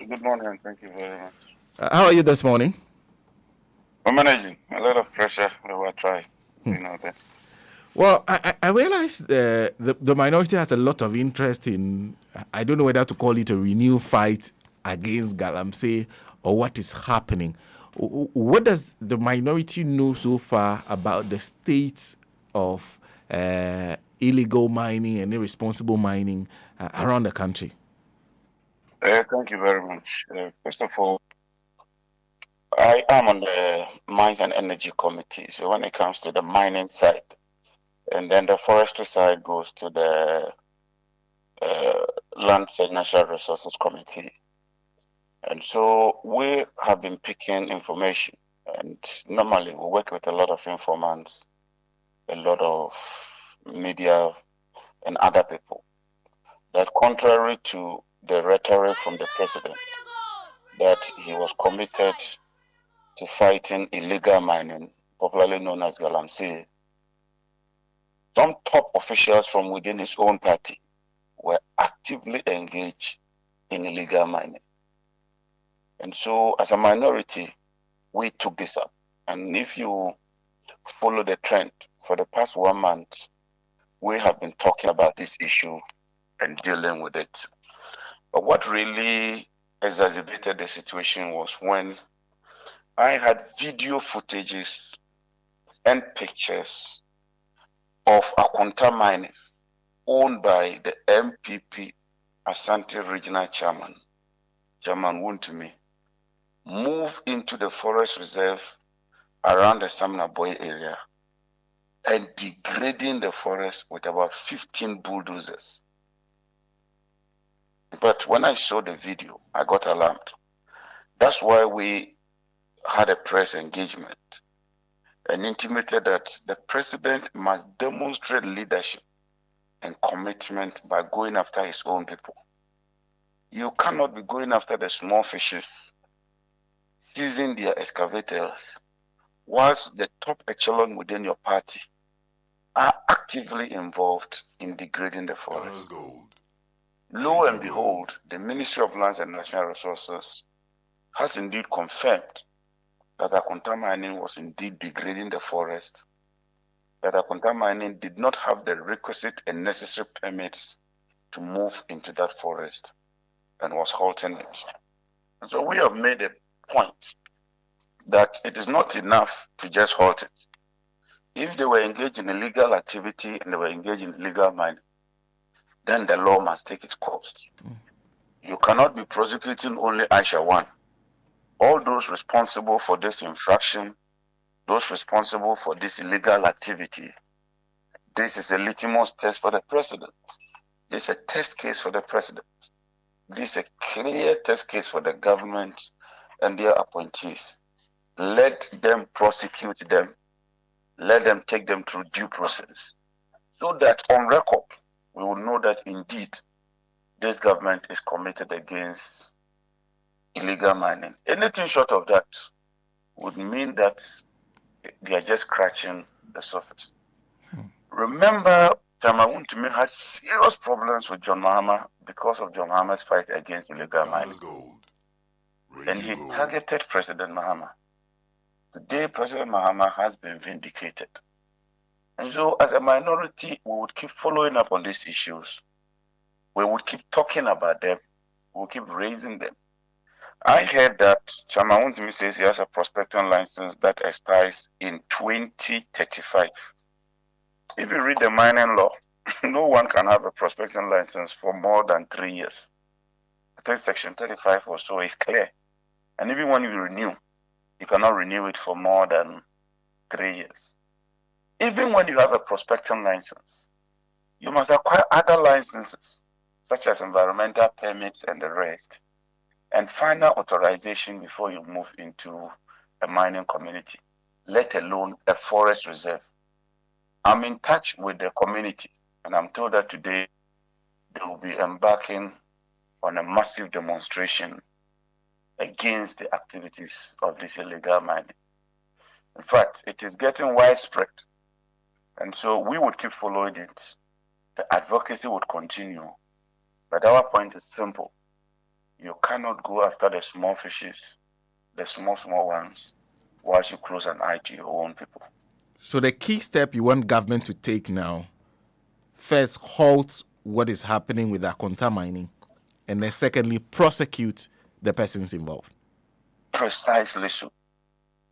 Good morning. Thank you very much. How are you this morning? We're managing a lot of pressure. We will try doing our best. Well, I realize the minority has a lot of interest in, I don't know whether to call it a renewed fight against Galamsey or what is happening. What does the minority know so far about the state of illegal mining and irresponsible mining around the country? Thank you very much. First of all, I am on the Mines and Energy Committee. So when it comes to the mining side, and then the forestry side goes to the Lands and Natural Resources Committee. And so we have been picking information. And normally we work with a lot of informants, a lot of media, and other people. That contrary to the rhetoric from the president that he was committed to fighting illegal mining, popularly known as Galamsey, some top officials from within his own party were actively engaged in illegal mining. And so, as a minority, we took this up. And if you follow the trend for the past 1 month, we have been talking about this issue and dealing with it. But what really exacerbated the situation was when I had video footages and pictures of Akunta Mining, owned by the MPP Asante Regional Chairman, Chairman Wontumi, move into the forest reserve around the Samreboi area and degrading the forest with about 15 bulldozers. But when I saw the video, I got alarmed. That's why we had a press engagement and intimated that the president must demonstrate leadership and commitment by going after his own people. You cannot be going after the small fishes, seizing their excavators, whilst the top echelon within your party are actively involved in degrading the forest. Lo and behold, the Ministry of Lands and Natural Resources has indeed confirmed that Akunta Mining was indeed degrading the forest, that Akunta Mining did not have the requisite and necessary permits to move into that forest and was halting it. And so we have made a point that it is not enough to just halt it. If they were engaged in illegal activity and they were engaged in illegal mining, then the law must take its course. You cannot be prosecuting only Aisha 1. All those responsible for this infraction, those responsible for this illegal activity, this is a litmus test for the president. This is a test case for the president. This is a clear test case for the government and their appointees. Let them prosecute them. Let them take them through due process, so that on record, we will know that indeed this government is committed against illegal mining. Anything short of that would mean that they are just scratching the surface. Remember, Chairman Wontumi had serious problems with John Mahama because of John Mahama's fight against illegal mining. And he targeted President Mahama. Today, President Mahama has been vindicated. And so, as a minority, we would keep following up on these issues. We would keep talking about them. We would keep raising them. I heard that Chairman Wontumi says he has a prospecting license that expires in 2035. If you read the mining law, no one can have a prospecting license for more than 3 years. I think Section 35 or so is clear. And even when you renew, you cannot renew it for more than 3 years. Even when you have a prospecting license, you must acquire other licenses, such as environmental permits and the rest, and final authorization before you move into a mining community, let alone a forest reserve. I'm in touch with the community, and I'm told that today they will be embarking on a massive demonstration against the activities of this illegal mining. In fact, it is getting widespread, and so we would keep following it. The advocacy would continue, but our point is simple. You cannot go after the small fishes, the small ones, whilst you close an eye to your own people. So the key step you want government to take now, first, halt what is happening with Akonta mining, and then secondly, prosecute the persons involved. Precisely so.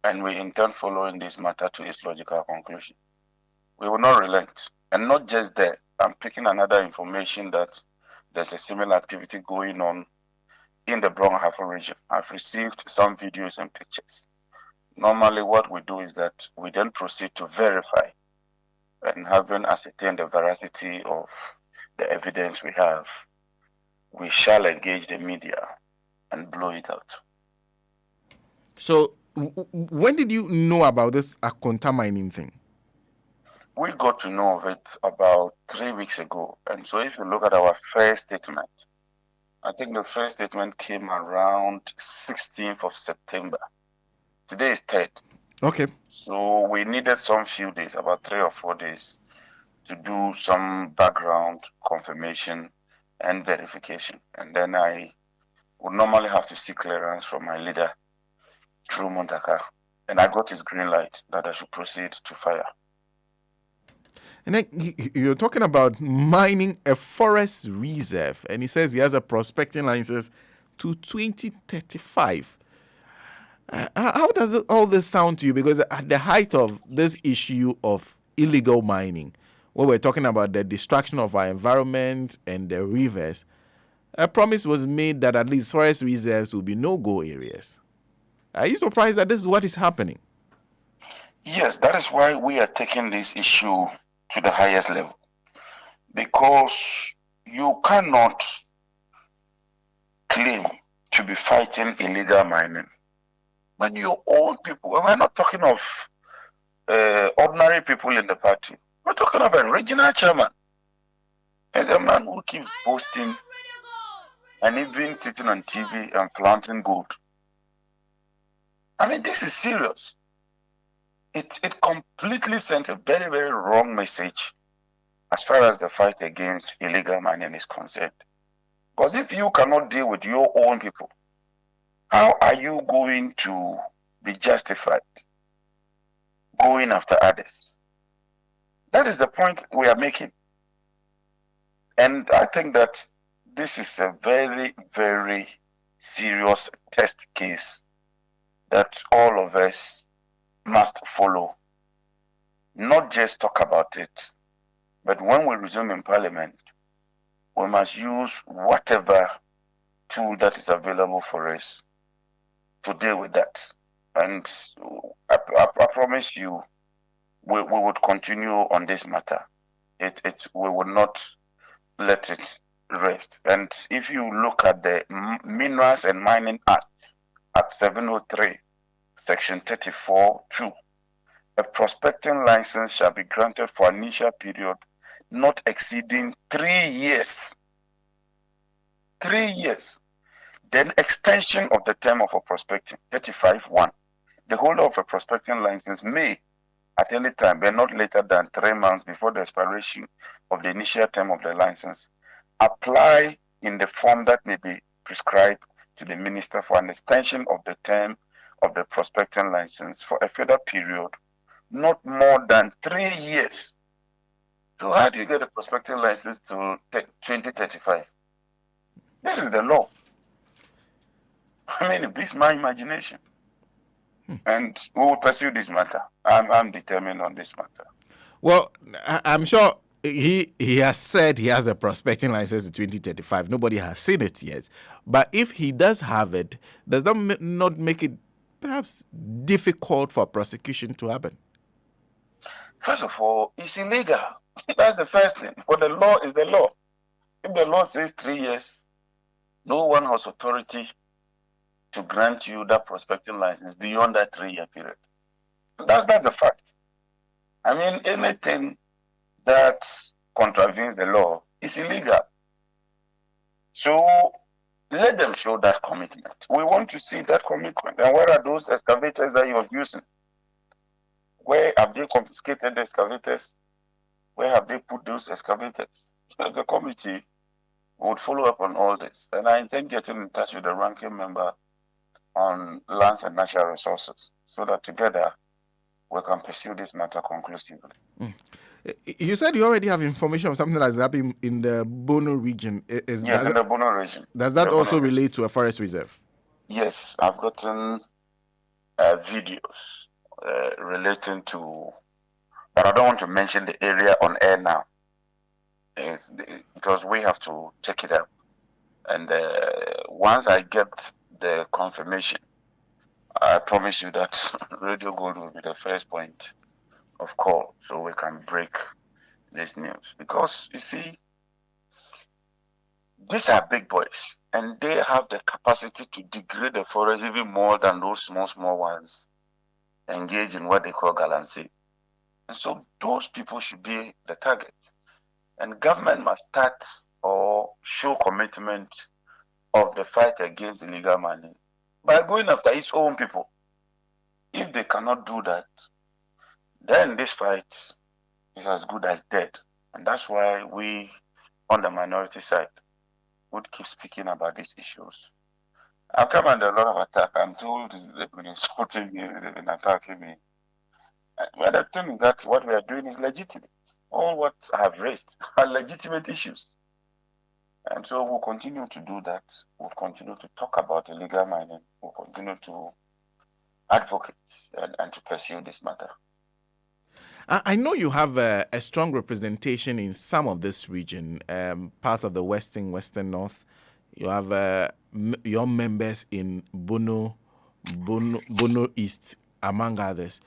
And we intend following this matter to its logical conclusion. We will not relent. And not just there. I'm picking another information that there's a similar activity going on in the Brong-Ahafo region. I've received some videos and pictures. Normally what we do is that we then proceed to verify, and having ascertained the veracity of the evidence we have, we shall engage the media and blow it out. So when did you know about this Akonta mining thing? We got to know of it about 3 weeks ago. And so if you look at our first statement, I think the first statement came around 16th of September. Today is 3rd. Okay. So we needed some few days, about 3 or 4 days, to do some background confirmation and verification. And then I would normally have to seek clearance from my leader through Montaka. And I got his green light that I should proceed to fire. And then you're talking about mining a forest reserve, and he says he has a prospecting license to 2035. How does all this sound to you? Because at the height of this issue of illegal mining, where we're talking about the destruction of our environment and the rivers, a promise was made that at least forest reserves will be no-go areas. Are you surprised that this is what is happening? Yes, that is why we are taking this issue to the highest level. Because you cannot claim to be fighting illegal mining when your own people, we're not talking of ordinary people in the party, we're talking of a regional chairman. As a man who keeps boasting and even sitting on TV and flaunting gold. I mean, this is serious. It completely sends a very, very wrong message as far as the fight against illegal mining is concerned. Because if you cannot deal with your own people, how are you going to be justified going after others? That is the point we are making. And I think that this is a very, very serious test case that all of us must follow. Not just talk about it, but when we resume in Parliament, we must use whatever tool that is available for us to deal with that. And I promise you, we would continue on this matter. We will not let it rest. And if you look at the Minerals and Mining Act, Act 703, Section 34(2), a prospecting license shall be granted for an initial period not exceeding 3 years. 3 years. Then extension of the term of a prospecting, 35(1). The holder of a prospecting license may, at any time, but not later than 3 months before the expiration of the initial term of the license, apply in the form that may be prescribed to the minister for an extension of the term of the prospecting license for a further period not more than 3 years. So how do you get a prospecting license to 2035? This is the law. I mean, it beats my imagination. And we will pursue this matter. I'm determined on this matter. Well, I'm sure he has said he has a prospecting license to 2035. Nobody has seen it yet. But if he does have it, does that not make it perhaps difficult for prosecution to happen? First of all, it's illegal. That's the first thing. For the law is the law. If the law says 3 years, no one has authority to grant you that prospecting license beyond that 3-year period. That's a fact. I mean, anything that contravenes the law is illegal. So let them show that commitment. We want to see that commitment. And where are those excavators that you are using? Where have they confiscated the excavators? Where have they put those excavators? So as a committee, We'll follow up on all this. And I intend getting in touch with the ranking member on lands and natural resources so that together we can pursue this matter conclusively. You said you already have information of something that's happening in the Bono region. Yes, in the Bono region. Does that also relate to a forest reserve? Yes, I've gotten videos relating to, but I don't want to mention the area on air now. Because we have to check it up. And once I get the confirmation, I promise you that Radio Gold will be the first point of call so we can break this news. Because you see, these are big boys and they have the capacity to degrade the forest even more than those small ones engage in what they call galamsey. And so those people should be the target. And government must start or show commitment of the fight against illegal mining by going after its own people. If they cannot do that, then this fight is as good as dead. And that's why we, on the minority side, would keep speaking about these issues. I've come under a lot of attack. I'm told they've been insulting me, they've been attacking me. But the thing is that what we are doing is legitimate. All what I have raised are legitimate issues. And so we'll continue to do that. We'll continue to talk about illegal mining. We'll continue to advocate and to pursue this matter. I know you have a strong representation in some of this region, parts of the western north. You have your members in Bono East, among others.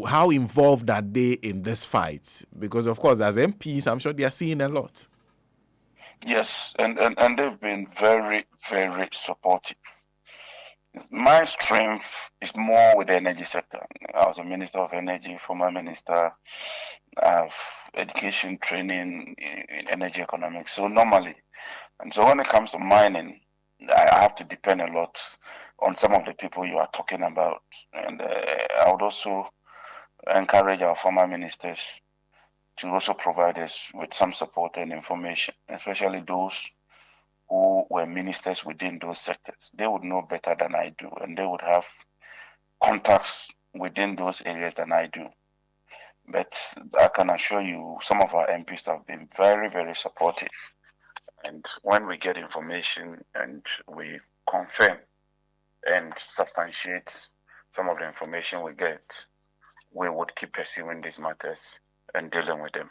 How involved are they in this fight? Because, of course, as MPs, I'm sure they are seeing a lot. Yes, and they've been very, very supportive. My strength is more with the energy sector. I was a minister of energy, former minister. I have education training in energy economics. So normally, and so when it comes to mining, I have to depend a lot on some of the people you are talking about. And I would also encourage our former ministers to also provide us with some support and information, especially those who were ministers within those sectors. They would know better than I do, and they would have contacts within those areas than I do. But I can assure you, some of our MPs have been very, very supportive. And when we get information and we confirm and substantiate some of the information we get, we would keep pursuing these matters and dealing with them.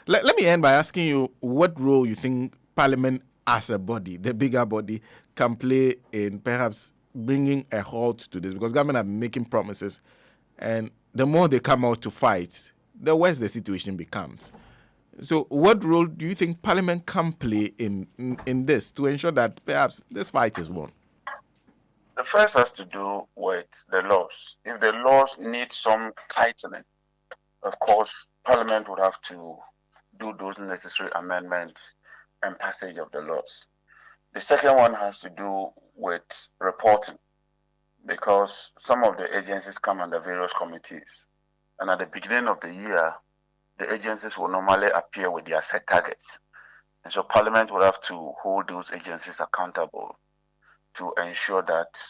Let me end by asking you what role you think Parliament as a body, the bigger body, can play in perhaps bringing a halt to this, because government are making promises, and the more they come out to fight, the worse the situation becomes. So what role do you think Parliament can play in this to ensure that perhaps this fight is won? The first has to do with the laws. If the laws need some tightening, of course, Parliament would have to do those necessary amendments and passage of the laws. The second one has to do with reporting, because some of the agencies come under various committees. And at the beginning of the year, the agencies will normally appear with their set targets. And so Parliament will have to hold those agencies accountable to ensure that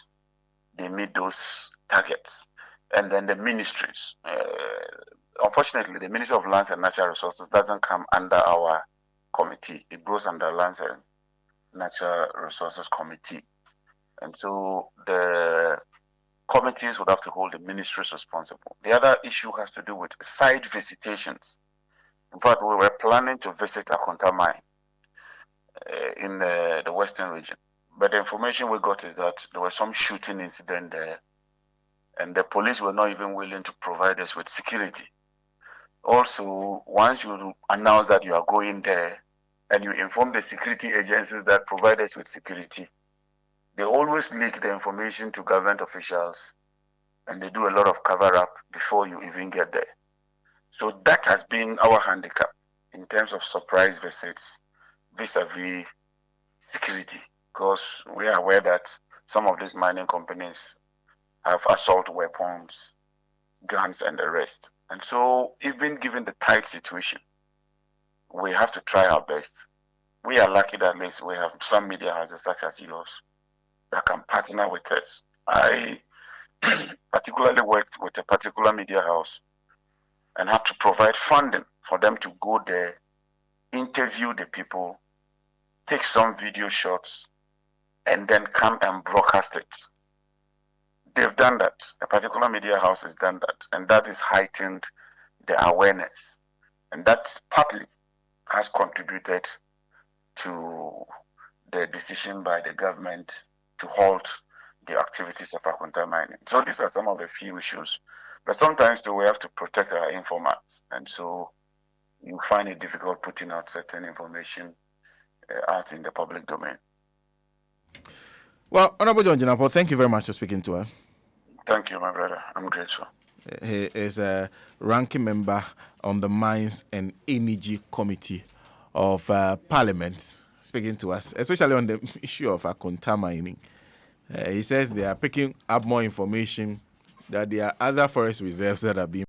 they meet those targets. And then the ministries. Unfortunately, the Ministry of Lands and Natural Resources doesn't come under our committee. It goes under Lands and Natural Resources Committee. And so the committees would have to hold the ministries responsible. The other issue has to do with site visitations. In fact, we were planning to visit Akonta Mine in the western region. But the information we got is that there was some shooting incident there, and the police were not even willing to provide us with security. Also, once you announce that you are going there and you inform the security agencies that provide us with security, they always leak the information to government officials, and they do a lot of cover-up before you even get there. So that has been our handicap in terms of surprise visits vis-a-vis security, because we are aware that some of these mining companies have assault weapons guns and the rest. And so, even given the tight situation, we have to try our best. We are lucky that at least we have some media houses such as yours that can partner with us. I particularly worked with a particular media house and had to provide funding for them to go there, interview the people, take some video shots, and then come and broadcast it. They've done that. A particular media house has done that, and that has heightened the awareness. And that partly has contributed to the decision by the government to halt the activities of Akwanta mining. So these are some of the few issues. But sometimes too, we have to protect our informants. And so you find it difficult putting out certain information out in the public domain. Well, Honorable John Jinapor, thank you very much for speaking to us. Thank you, my brother. I'm grateful. He is a ranking member on the Mines and Energy Committee of Parliament, speaking to us, especially on the issue of Akwanta mining. He says they are picking up more information that there are other forest reserves that are being